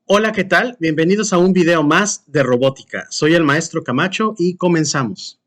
Hola, ¿qué tal? Bienvenidos a un video más de robótica. Soy el maestro Camacho y comenzamos.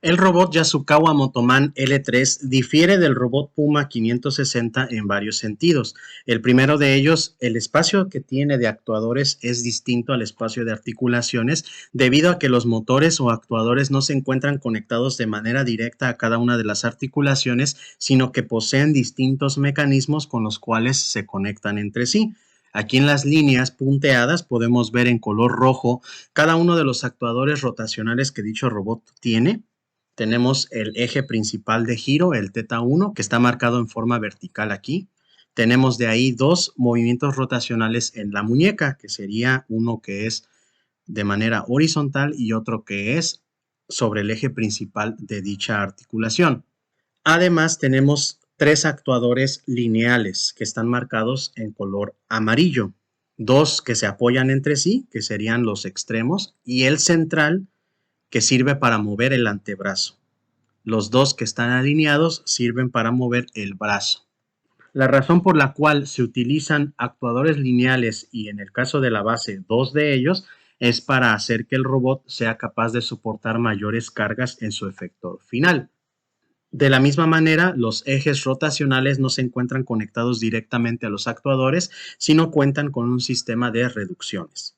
El robot Yasukawa Motoman L3 difiere del robot Puma 560 en varios sentidos. El primero de ellos, el espacio que tiene de actuadores es distinto al espacio de articulaciones debido a que los motores o actuadores no se encuentran conectados de manera directa a cada una de las articulaciones, sino que poseen distintos mecanismos con los cuales se conectan entre sí. Aquí en las líneas punteadas podemos ver en color rojo cada uno de los actuadores rotacionales que dicho robot tiene. Tenemos el eje principal de giro, el θ1, que está marcado en forma vertical aquí. Tenemos de ahí dos movimientos rotacionales en la muñeca, que sería uno que es de manera horizontal y otro que es sobre el eje principal de dicha articulación. Además, tenemos tres actuadores lineales que están marcados en color amarillo. Dos que se apoyan entre sí, que serían los extremos, y el central, que sirve para mover el antebrazo. Los dos que están alineados sirven para mover el brazo. La razón por la cual se utilizan actuadores lineales y en el caso de la base dos de ellos es para hacer que el robot sea capaz de soportar mayores cargas en su efector final. De la misma manera, los ejes rotacionales no se encuentran conectados directamente a los actuadores, sino cuentan con un sistema de reducciones.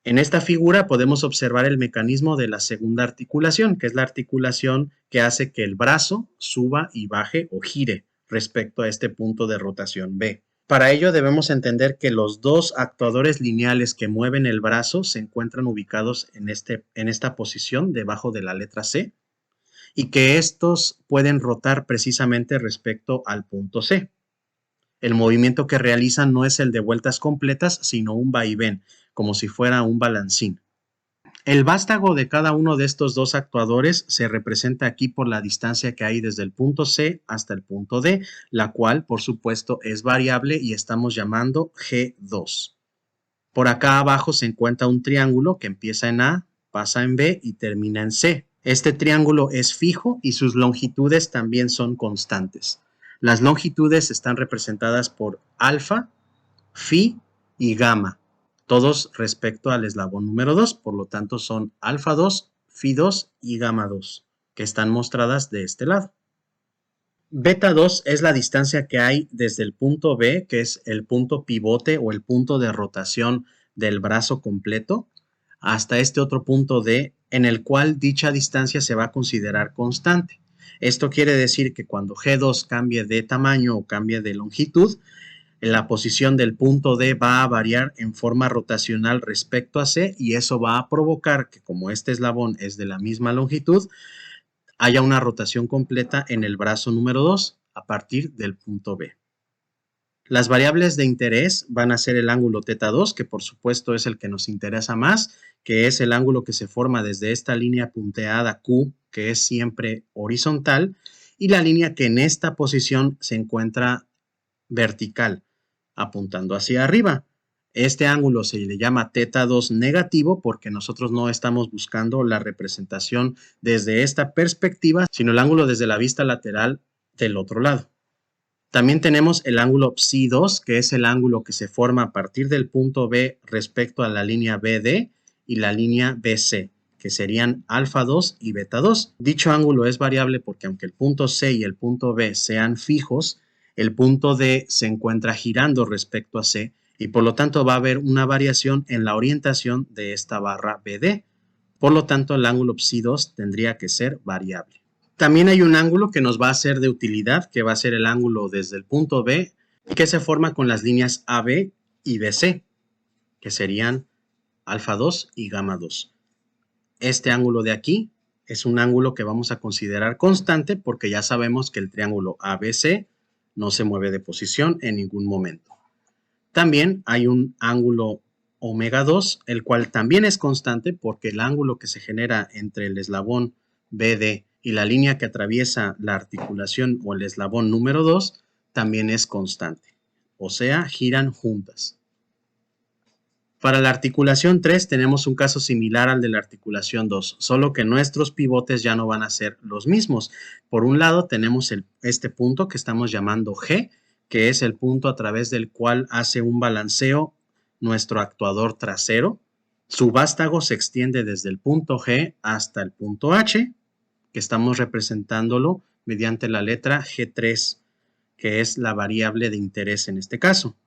En esta figura podemos observar el mecanismo de la segunda articulación, que es la articulación que hace que el brazo suba y baje o gire respecto a este punto de rotación B. Para ello debemos entender que los dos actuadores lineales que mueven el brazo se encuentran ubicados en esta posición debajo de la letra C y que estos pueden rotar precisamente respecto al punto C. El movimiento que realizan no es el de vueltas completas, sino un vaivén, como si fuera un balancín. El vástago de cada uno de estos dos actuadores se representa aquí por la distancia que hay desde el punto C hasta el punto D, la cual, por supuesto, es variable y estamos llamando G2. Por acá abajo se encuentra un triángulo que empieza en A, pasa en B y termina en C. Este triángulo es fijo y sus longitudes también son constantes. Las longitudes están representadas por alfa, phi y gamma, todos respecto al eslabón número 2, por lo tanto son alfa 2, phi 2 y gamma 2, que están mostradas de este lado. Beta 2 es la distancia que hay desde el punto B, que es el punto pivote o el punto de rotación del brazo completo, hasta este otro punto D, en el cual dicha distancia se va a considerar constante. Esto quiere decir que cuando G2 cambie de tamaño o cambie de longitud, la posición del punto D va a variar en forma rotacional respecto a C y eso va a provocar que, como este eslabón es de la misma longitud, haya una rotación completa en el brazo número 2 a partir del punto B. Las variables de interés van a ser el ángulo θ2, que por supuesto es el que nos interesa más, que es el ángulo que se forma desde esta línea punteada Q, que es siempre horizontal, y la línea que en esta posición se encuentra vertical, apuntando hacia arriba. Este ángulo se le llama θ2 negativo porque nosotros no estamos buscando la representación desde esta perspectiva, sino el ángulo desde la vista lateral del otro lado. También tenemos el ángulo psi2, que es el ángulo que se forma a partir del punto B respecto a la línea BD y la línea BC, que serían alfa 2 y beta 2. Dicho ángulo es variable porque aunque el punto C y el punto B sean fijos, el punto D se encuentra girando respecto a C y por lo tanto va a haber una variación en la orientación de esta barra BD. Por lo tanto, el ángulo psi2 tendría que ser variable. También hay un ángulo que nos va a ser de utilidad, que va a ser el ángulo desde el punto B, que se forma con las líneas AB y BC, que serían alfa 2 y gamma 2. Este ángulo de aquí es un ángulo que vamos a considerar constante porque ya sabemos que el triángulo ABC no se mueve de posición en ningún momento. También hay un ángulo omega 2, el cual también es constante porque el ángulo que se genera entre el eslabón BD y la línea que atraviesa la articulación o el eslabón número 2 también es constante, o sea, giran juntas. Para la articulación 3 tenemos un caso similar al de la articulación 2, solo que nuestros pivotes ya no van a ser los mismos. Por un lado tenemos este punto que estamos llamando G, que es el punto a través del cual hace un balanceo nuestro actuador trasero. Su vástago se extiende desde el punto G hasta el punto H, que estamos representándolo mediante la letra G3, que es la variable de interés en este caso.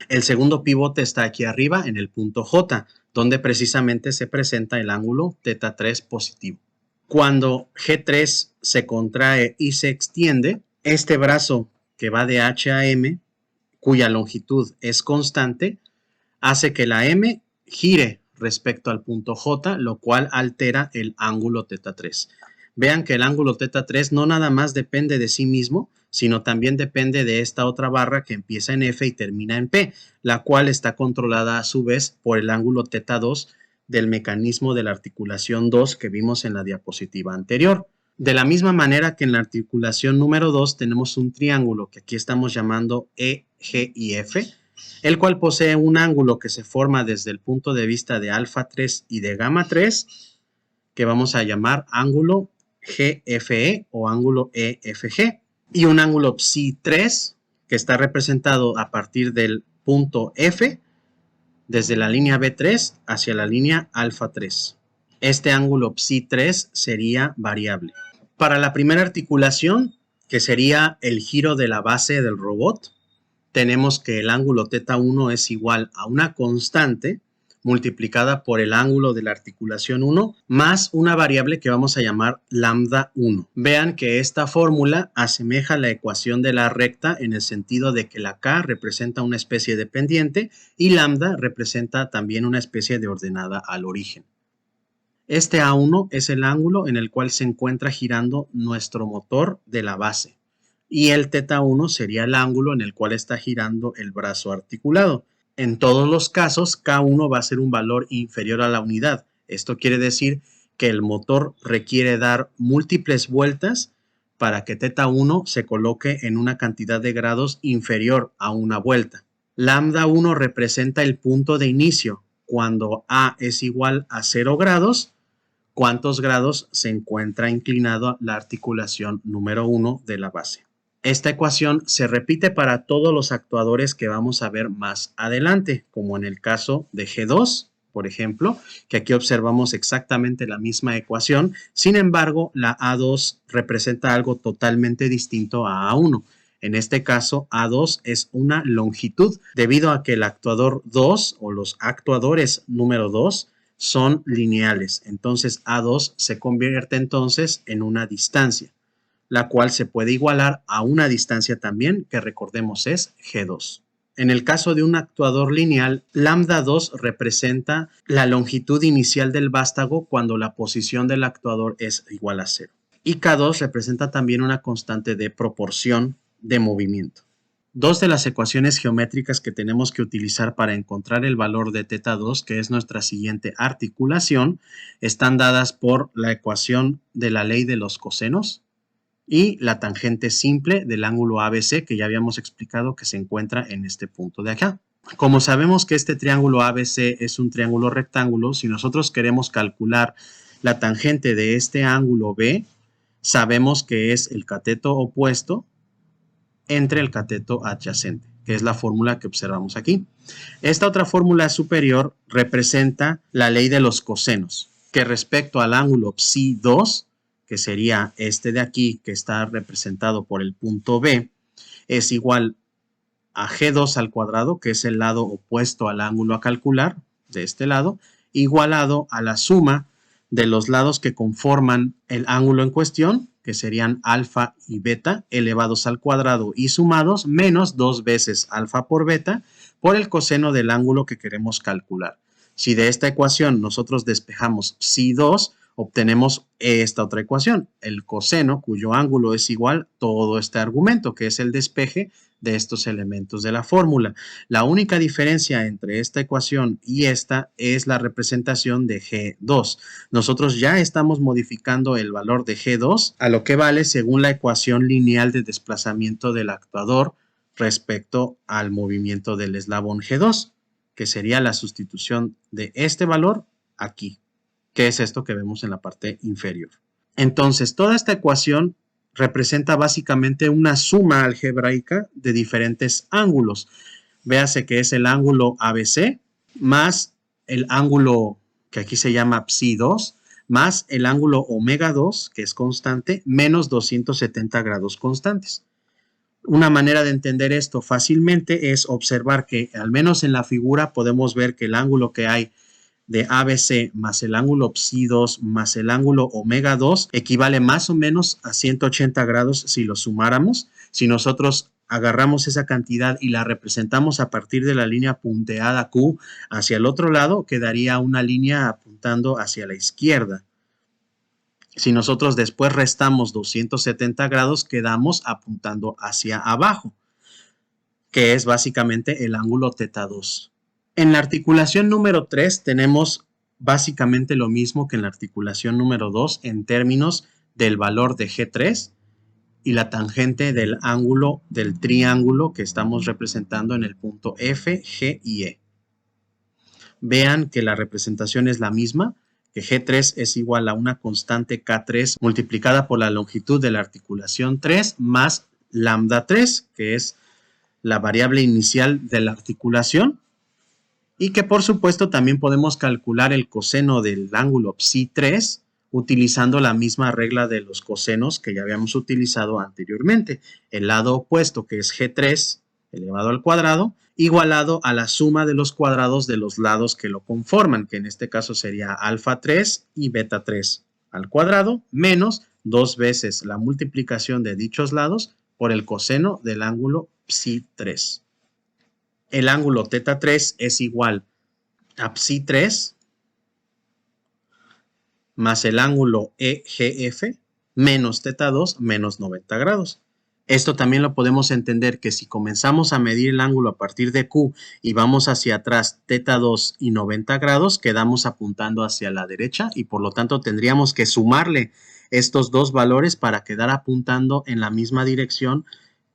El segundo pivote está aquí arriba en el punto J, donde precisamente se presenta el ángulo θ3 positivo. Cuando G3 se contrae y se extiende, este brazo que va de H a M, cuya longitud es constante, hace que la M gire respecto al punto J, lo cual altera el ángulo θ3. Vean que el ángulo θ3 no nada más depende de sí mismo, sino también depende de esta otra barra que empieza en F y termina en P, la cual está controlada a su vez por el ángulo θ2 del mecanismo de la articulación 2 que vimos en la diapositiva anterior. De la misma manera que en la articulación número 2 tenemos un triángulo que aquí estamos llamando E, G y F, el cual posee un ángulo que se forma desde el punto de vista de alfa 3 y de gamma 3, que vamos a llamar ángulo GFE o ángulo EFG, y un ángulo psi 3 que está representado a partir del punto F desde la línea B3 hacia la línea alfa 3. Este ángulo psi 3 sería variable. Para la primera articulación, que sería el giro de la base del robot, tenemos que el ángulo θ1 es igual a una constante multiplicada por el ángulo de la articulación 1 más una variable que vamos a llamar lambda 1. Vean que esta fórmula asemeja la ecuación de la recta en el sentido de que la K representa una especie de pendiente y lambda representa también una especie de ordenada al origen. Este A1 es el ángulo en el cual se encuentra girando nuestro motor de la base y el θ1 sería el ángulo en el cual está girando el brazo articulado. En todos los casos, K1 va a ser un valor inferior a la unidad. Esto quiere decir que el motor requiere dar múltiples vueltas para que θ1 se coloque en una cantidad de grados inferior a una vuelta. Lambda 1 representa el punto de inicio. Cuando A es igual a 0 grados, ¿cuántos grados se encuentra inclinado la articulación número 1 de la base? Esta ecuación se repite para todos los actuadores que vamos a ver más adelante, como en el caso de G2, por ejemplo, que aquí observamos exactamente la misma ecuación. Sin embargo, la A2 representa algo totalmente distinto a A1. En este caso, A2 es una longitud, debido a que el actuador 2 o los actuadores número 2 son lineales. Entonces, A2 se convierte entonces en una distancia, la cual se puede igualar a una distancia también, que recordemos es G2. En el caso de un actuador lineal, lambda 2 representa la longitud inicial del vástago cuando la posición del actuador es igual a 0. Y K2 representa también una constante de proporción de movimiento. Dos de las ecuaciones geométricas que tenemos que utilizar para encontrar el valor de θ2, que es nuestra siguiente articulación, están dadas por la ecuación de la ley de los cosenos y la tangente simple del ángulo ABC, que ya habíamos explicado que se encuentra en este punto de acá. Como sabemos que este triángulo ABC es un triángulo rectángulo, si nosotros queremos calcular la tangente de este ángulo B, sabemos que es el cateto opuesto entre el cateto adyacente, que es la fórmula que observamos aquí. Esta otra fórmula superior representa la ley de los cosenos, que respecto al ángulo psi2, que sería este de aquí, que está representado por el punto B, es igual a G2 al cuadrado, que es el lado opuesto al ángulo a calcular, de este lado, igualado a la suma de los lados que conforman el ángulo en cuestión, que serían alfa y beta, elevados al cuadrado y sumados, menos 2 veces alfa por beta, por el coseno del ángulo que queremos calcular. Si de esta ecuación nosotros despejamos psi2, obtenemos esta otra ecuación, el coseno cuyo ángulo es igual todo este argumento, que es el despeje de estos elementos de la fórmula. La única diferencia entre esta ecuación y esta es la representación de G2. Nosotros ya estamos modificando el valor de G2 a lo que vale según la ecuación lineal de desplazamiento del actuador respecto al movimiento del eslabón G2, que sería la sustitución de este valor aquí, que es esto que vemos en la parte inferior. Entonces, toda esta ecuación representa básicamente una suma algebraica de diferentes ángulos. Véase que es el ángulo ABC más el ángulo que aquí se llama psi 2, más el ángulo omega 2, que es constante, menos 270 grados constantes. Una manera de entender esto fácilmente es observar que, al menos en la figura, podemos ver que el ángulo que hay de ABC más el ángulo psi 2 más el ángulo omega 2 equivale más o menos a 180 grados si lo sumáramos. Si nosotros agarramos esa cantidad y la representamos a partir de la línea punteada Q hacia el otro lado, quedaría una línea apuntando hacia la izquierda. Si nosotros después restamos 270 grados, quedamos apuntando hacia abajo, que es básicamente el ángulo θ2. En la articulación número 3 tenemos básicamente lo mismo que en la articulación número 2 en términos del valor de G3 y la tangente del ángulo del triángulo que estamos representando en el punto F, G y E. Vean que la representación es la misma, que G3 es igual a una constante K3 multiplicada por la longitud de la articulación 3 más lambda 3, que es la variable inicial de la articulación, y que por supuesto también podemos calcular el coseno del ángulo psi 3 utilizando la misma regla de los cosenos que ya habíamos utilizado anteriormente. El lado opuesto, que es G3 elevado al cuadrado, igualado a la suma de los cuadrados de los lados que lo conforman, que en este caso sería alfa 3 y beta 3 al cuadrado, menos 2 veces la multiplicación de dichos lados por el coseno del ángulo psi 3. El ángulo θ3 es igual a psi 3 más el ángulo EGF menos θ2 menos 90 grados. Esto también lo podemos entender que si comenzamos a medir el ángulo a partir de Q y vamos hacia atrás θ2 y 90 grados, quedamos apuntando hacia la derecha y por lo tanto tendríamos que sumarle estos dos valores para quedar apuntando en la misma dirección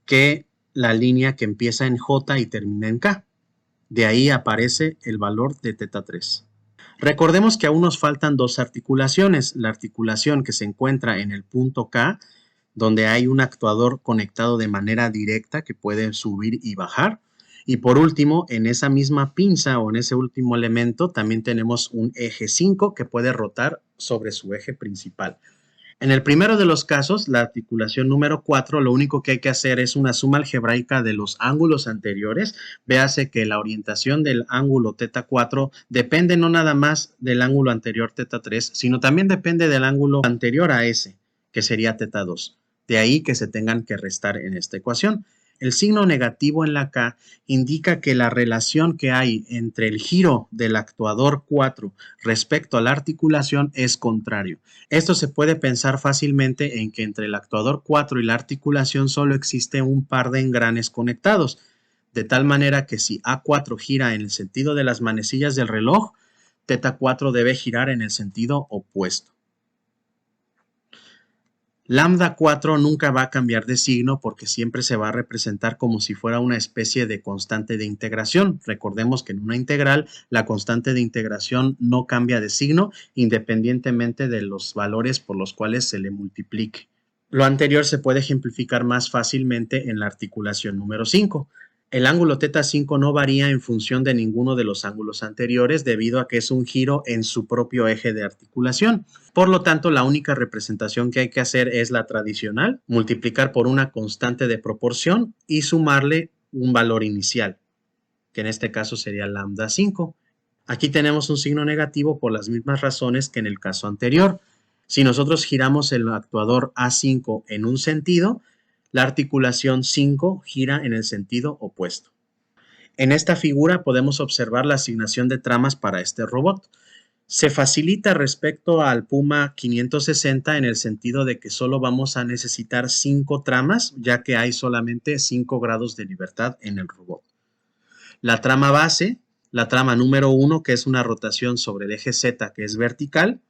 que la línea que empieza en J y termina en K. De ahí aparece el valor de θ3. Recordemos que aún nos faltan dos articulaciones. La articulación que se encuentra en el punto K, donde hay un actuador conectado de manera directa que puede subir y bajar. Y por último, en esa misma pinza o en ese último elemento también tenemos un eje 5 que puede rotar sobre su eje principal. En el primero de los casos, la articulación número 4, lo único que hay que hacer es una suma algebraica de los ángulos anteriores. Véase que la orientación del ángulo θ4 depende no nada más del ángulo anterior θ3, sino también depende del ángulo anterior a ese, que sería θ2. De ahí que se tengan que restar en esta ecuación. El signo negativo en la K indica que la relación que hay entre el giro del actuador 4 respecto a la articulación es contrario. Esto se puede pensar fácilmente en que entre el actuador 4 y la articulación solo existe un par de engranes conectados, de tal manera que si A4 gira en el sentido de las manecillas del reloj, θ4 debe girar en el sentido opuesto. Lambda 4 nunca va a cambiar de signo porque siempre se va a representar como si fuera una especie de constante de integración. Recordemos que en una integral la constante de integración no cambia de signo independientemente de los valores por los cuales se le multiplique. Lo anterior se puede ejemplificar más fácilmente en la articulación número 5. El ángulo θ5 no varía en función de ninguno de los ángulos anteriores debido a que es un giro en su propio eje de articulación. Por lo tanto, la única representación que hay que hacer es la tradicional, multiplicar por una constante de proporción y sumarle un valor inicial, que en este caso sería lambda 5. Aquí tenemos un signo negativo por las mismas razones que en el caso anterior. Si nosotros giramos el actuador A5 en un sentido, la articulación 5 gira en el sentido opuesto. En esta figura podemos observar la asignación de tramas para este robot. Se facilita respecto al Puma 560 en el sentido de que solo vamos a necesitar 5 tramas, ya que hay solamente 5 grados de libertad en el robot. La trama base, la trama número 1, que es una rotación sobre el eje Z, que es vertical.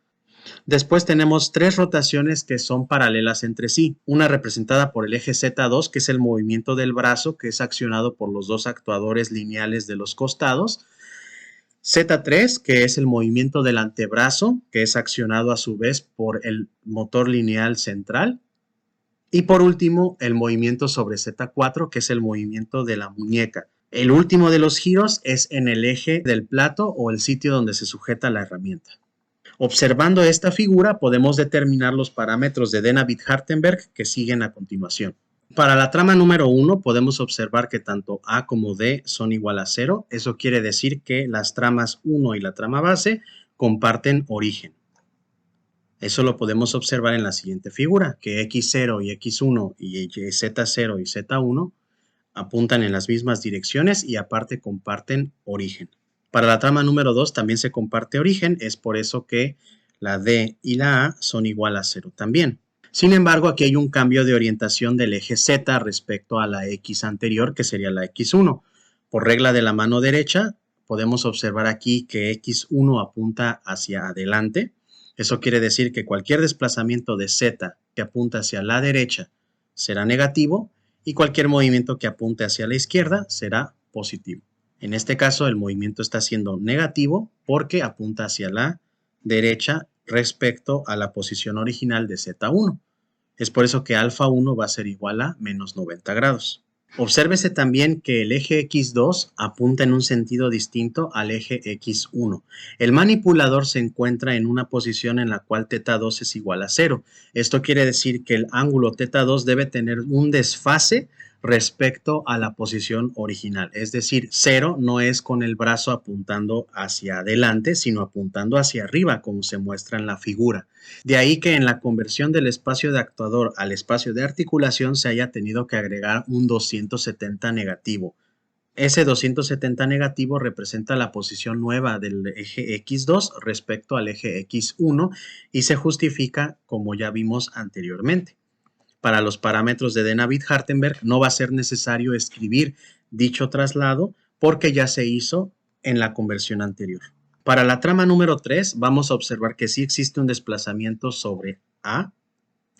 Después tenemos 3 rotaciones que son paralelas entre sí, una representada por el eje Z2, que es el movimiento del brazo, que es accionado por los dos actuadores lineales de los costados, Z3, que es el movimiento del antebrazo, que es accionado a su vez por el motor lineal central, y por último, el movimiento sobre Z4, que es el movimiento de la muñeca, El último de los giros es en el eje del plato o el sitio donde se sujeta la herramienta. Observando esta figura podemos determinar los parámetros de Denavit-Hartenberg que siguen a continuación. Para la trama número 1 podemos observar que tanto A como D son igual a 0. Eso quiere decir que las tramas 1 y la trama base comparten origen. Eso lo podemos observar en la siguiente figura, que X0 y X1 y Z0 y Z1 apuntan en las mismas direcciones y aparte comparten origen. Para la trama número 2 también se comparte origen, es por eso que la D y la A son igual a 0 también. Sin embargo, aquí hay un cambio de orientación del eje Z respecto a la X anterior, que sería la X1. Por regla de la mano derecha, podemos observar aquí que X1 apunta hacia adelante. Eso quiere decir que cualquier desplazamiento de Z que apunta hacia la derecha será negativo y cualquier movimiento que apunte hacia la izquierda será positivo. En este caso, el movimiento está siendo negativo porque apunta hacia la derecha respecto a la posición original de Z1. Es por eso que alfa 1 va a ser igual a menos 90 grados. Obsérvese también que el eje X2 apunta en un sentido distinto al eje X1. El manipulador se encuentra en una posición en la cual θ2 es igual a 0. Esto quiere decir que el ángulo θ2 debe tener un desfase respecto a la posición original. Es decir, 0 no es con el brazo apuntando hacia adelante, sino apuntando hacia arriba, como se muestra en la figura. De ahí que en la conversión del espacio de actuador al espacio de articulación se haya tenido que agregar un 270 negativo. Ese 270 negativo representa la posición nueva del eje X2 respecto al eje X1 y se justifica como ya vimos anteriormente. Para los parámetros de Denavit-Hartenberg no va a ser necesario escribir dicho traslado porque ya se hizo en la conversión anterior. Para la trama número 3 vamos a observar que sí existe un desplazamiento sobre A,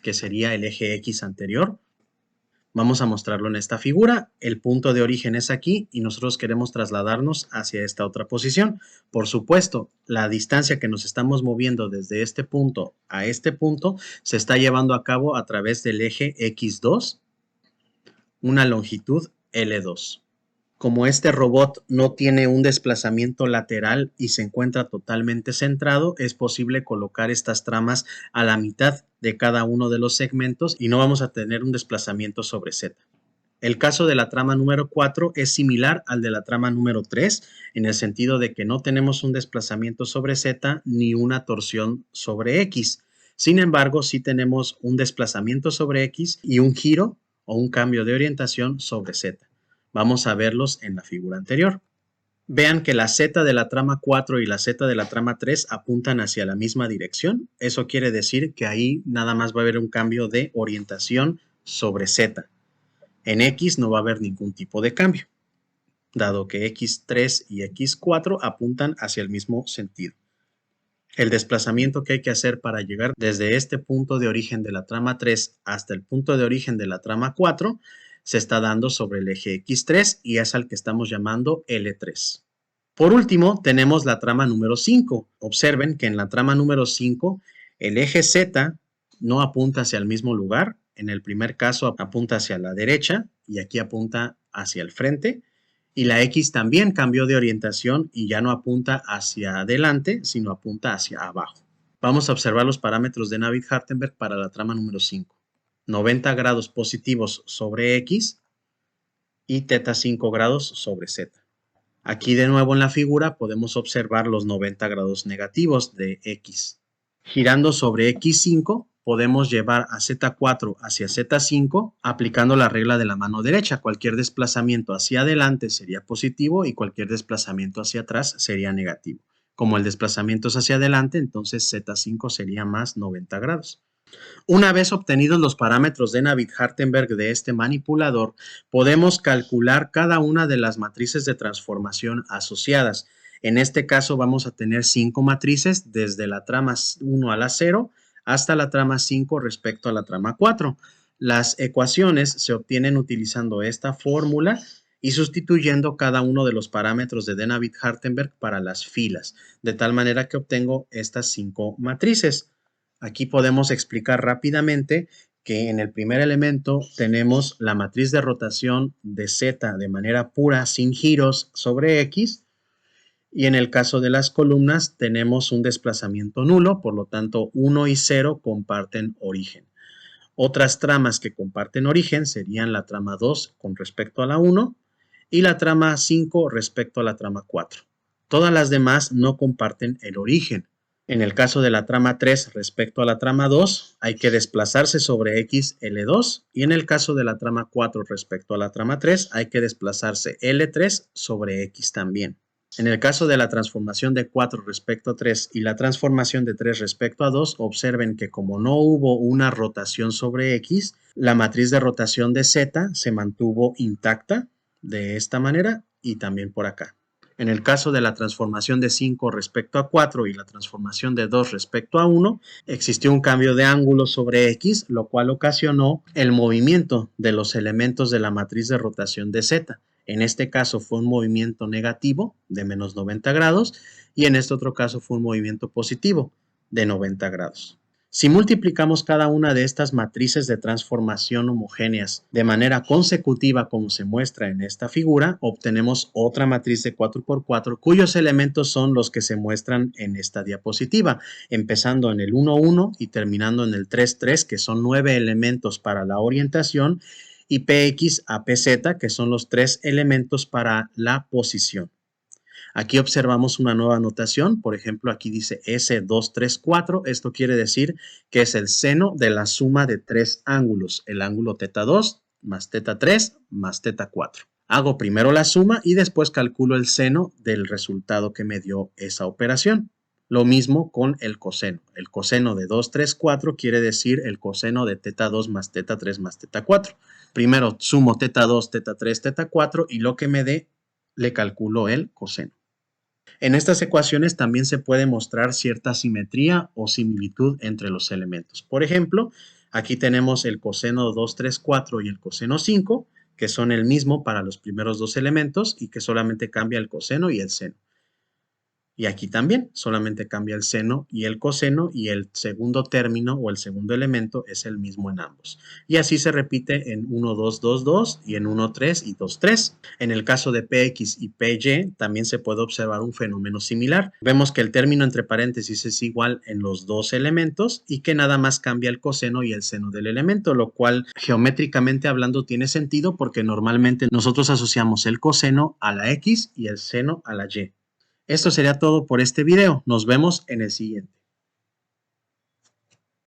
que sería el eje X anterior. Vamos a mostrarlo en esta figura. El punto de origen es aquí y nosotros queremos trasladarnos hacia esta otra posición. Por supuesto, la distancia que nos estamos moviendo desde este punto a este punto se está llevando a cabo a través del eje X2, una longitud L2. Como este robot no tiene un desplazamiento lateral y se encuentra totalmente centrado, es posible colocar estas tramas a la mitad de cada uno de los segmentos y no vamos a tener un desplazamiento sobre Z. El caso de la trama número 4 es similar al de la trama número 3, en el sentido de que no tenemos un desplazamiento sobre Z ni una torsión sobre X. Sin embargo, sí tenemos un desplazamiento sobre X y un giro o un cambio de orientación sobre Z. Vamos a verlos en la figura anterior. Vean que la Z de la trama 4 y la Z de la trama 3 apuntan hacia la misma dirección. Eso quiere decir que ahí nada más va a haber un cambio de orientación sobre Z. En X no va a haber ningún tipo de cambio, dado que X3 y X4 apuntan hacia el mismo sentido. El desplazamiento que hay que hacer para llegar desde este punto de origen de la trama 3 hasta el punto de origen de la trama 4 se está dando sobre el eje X3 y es al que estamos llamando L3. Por último, tenemos la trama número 5. Observen que en la trama número 5 el eje Z no apunta hacia el mismo lugar. En el primer caso apunta hacia la derecha y aquí apunta hacia el frente. Y la X también cambió de orientación y ya no apunta hacia adelante, sino apunta hacia abajo. Vamos a observar los parámetros de Denavit-Hartenberg para la trama número 5. 90 grados positivos sobre X y θ5 grados sobre Z. Aquí de nuevo en la figura podemos observar los 90 grados negativos de X. Girando sobre X5 podemos llevar a Z4 hacia Z5 aplicando la regla de la mano derecha. Cualquier desplazamiento hacia adelante sería positivo y cualquier desplazamiento hacia atrás sería negativo. Como el desplazamiento es hacia adelante, entonces Z5 sería más 90 grados. Una vez obtenidos los parámetros de Denavit-Hartenberg de este manipulador, podemos calcular cada una de las matrices de transformación asociadas. En este caso vamos a tener 5 matrices desde la trama 1 a la 0 hasta la trama 5 respecto a la trama 4. Las ecuaciones se obtienen utilizando esta fórmula y sustituyendo cada uno de los parámetros de Denavit-Hartenberg para las filas, de tal manera que obtengo estas 5 matrices. Aquí podemos explicar rápidamente que en el primer elemento tenemos la matriz de rotación de Z de manera pura, sin giros, sobre X, y en el caso de las columnas tenemos un desplazamiento nulo, por lo tanto 1 y 0 comparten origen. Otras tramas que comparten origen serían la trama 2 con respecto a la 1 y la trama 5 respecto a la trama 4. Todas las demás no comparten el origen. En el caso de la trama 3 respecto a la trama 2, hay que desplazarse sobre X L2, y en el caso de la trama 4 respecto a la trama 3, hay que desplazarse L3 sobre X también. En el caso de la transformación de 4 respecto a 3 y la transformación de 3 respecto a 2, observen que como no hubo una rotación sobre X, la matriz de rotación de Z se mantuvo intacta de esta manera y también por acá. En el caso de la transformación de 5 respecto a 4 y la transformación de 2 respecto a 1, existió un cambio de ángulo sobre X, lo cual ocasionó el movimiento de los elementos de la matriz de rotación de Z. En este caso fue un movimiento negativo de menos 90 grados y en este otro caso fue un movimiento positivo de 90 grados. Si multiplicamos cada una de estas matrices de transformación homogéneas de manera consecutiva como se muestra en esta figura, obtenemos otra matriz de 4×4 cuyos elementos son los que se muestran en esta diapositiva, empezando en el 1, 1 y terminando en el 3, 3, que son 9 elementos para la orientación, y PX a PZ, que son los 3 elementos para la posición. Aquí observamos una nueva notación, por ejemplo, aquí dice S234, esto quiere decir que es el seno de la suma de 3 ángulos, el ángulo θ2 más θ3 más θ4. Hago primero la suma y después calculo el seno del resultado que me dio esa operación. Lo mismo con el coseno. El coseno de 234 quiere decir el coseno de θ2 más θ3 más θ4. Primero sumo θ2, θ3, θ4 y lo que me dé le calculo el coseno. En estas ecuaciones también se puede mostrar cierta simetría o similitud entre los elementos. Por ejemplo, aquí tenemos el coseno 234 y el coseno 5, que son el mismo para los primeros dos elementos y que solamente cambia el coseno y el seno. Y aquí también solamente cambia el seno y el coseno y el segundo término o el segundo elemento es el mismo en ambos. Y así se repite en 1, 2, 2, 2 y en 1, 3 y 2, 3. En el caso de PX y PY también se puede observar un fenómeno similar. Vemos que el término entre paréntesis es igual en los dos elementos y que nada más cambia el coseno y el seno del elemento, lo cual geométricamente hablando tiene sentido porque normalmente nosotros asociamos el coseno a la X y el seno a la Y. Esto sería todo por este video. Nos vemos en el siguiente.